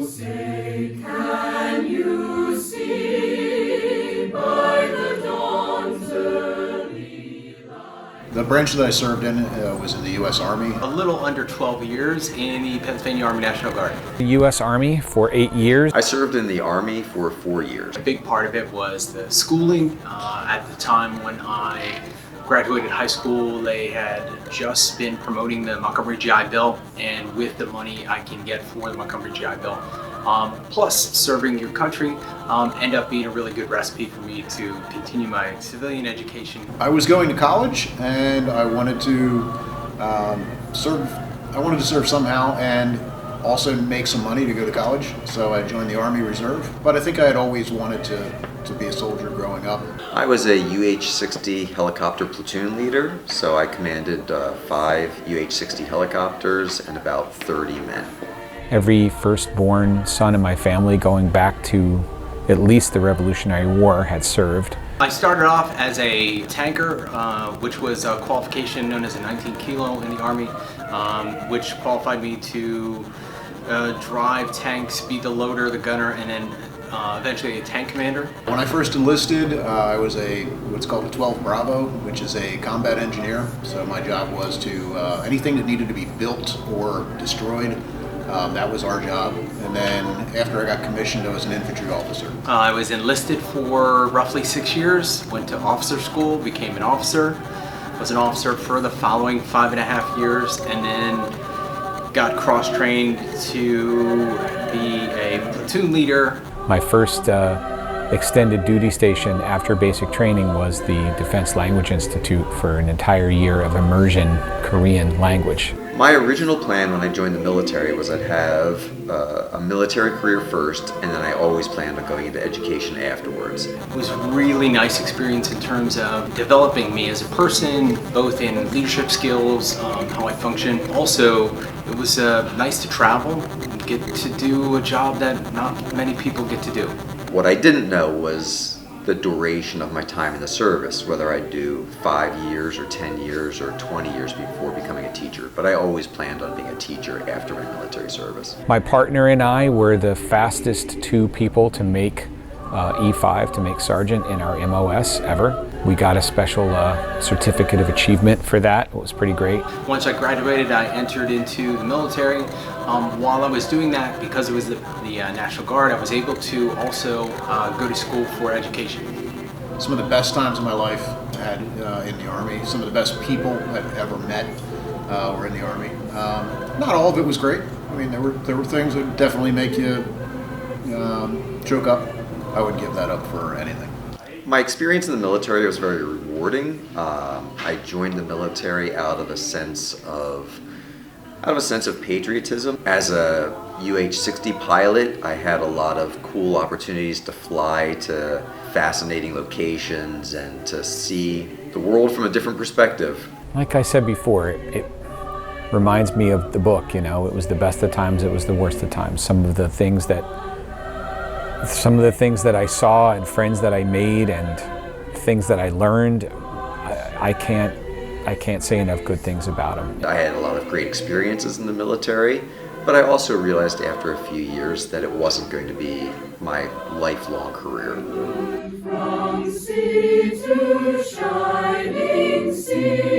say, can you see by the dawn's early light? The branch that I served in was in the U.S. Army. A little under 12 years in the Pennsylvania Army National Guard. The U.S. Army for 8 years. I served in the Army for 4 years. A big part of it was the schooling. At the time when I graduated high school, they had just been promoting the Montgomery GI Bill, and with the money I can get for the Montgomery GI Bill, plus serving your country, end up being a really good recipe for me to continue my civilian education. I was going to college, and I wanted to serve. I wanted to serve somehow, and also make some money to go to college. So I joined the Army Reserve. But I think I had always wanted to be a soldier growing up. I was a UH-60 helicopter platoon leader, so I commanded 5 UH-60 helicopters and about 30 men. Every firstborn son in my family, going back to at least the Revolutionary War, had served. I started off as a tanker, which was a qualification known as a 19 kilo in the Army, which qualified me to drive tanks, be the loader, the gunner, and then eventually a tank commander. When I first enlisted, I was what's called a 12 Bravo, which is a combat engineer. So my job was to anything that needed to be built or destroyed, that was our job. And then after I got commissioned, I was an infantry officer. I was enlisted for roughly 6 years, went to officer school, became an officer, was an officer for the following 5.5 years, and then got cross-trained to be a platoon leader. My first extended duty station after basic training was the Defense Language Institute for an entire year of immersion Korean language. My original plan when I joined the military was I'd have a military career first, and then I always planned on going into education afterwards. It was a really nice experience in terms of developing me as a person, both in leadership skills, how I function. Also, it was nice to travel and get to do a job that not many people get to do. What I didn't know was the duration of my time in the service, whether I'd do 5 years or 10 years or 20 years before becoming a teacher. But I always planned on being a teacher after my military service. My partner and I were the fastest 2 people to make E5, to make sergeant in our MOS ever. We got a special certificate of achievement for that. It was pretty great. Once I graduated, I entered into the military. While I was doing that, because it was the National Guard, I was able to also go to school for education. Some of the best times of my life I had in the Army. Some of the best people I've ever met were in the Army. Not all of it was great. I mean, there were things that definitely make you choke up. I wouldn't give that up for anything. My experience in the military was very rewarding. I joined the military out of a sense of patriotism. As a UH-60 pilot, I had a lot of cool opportunities to fly to fascinating locations and to see the world from a different perspective. Like I said before, it reminds me of the book, you know. It was the best of times, it was the worst of times. Some of the things that I saw and friends that I made and things that I learned, I can't say enough good things about them. I had a lot of great experiences in the military, but I also realized after a few years that it wasn't going to be my lifelong career. From sea to shining sea.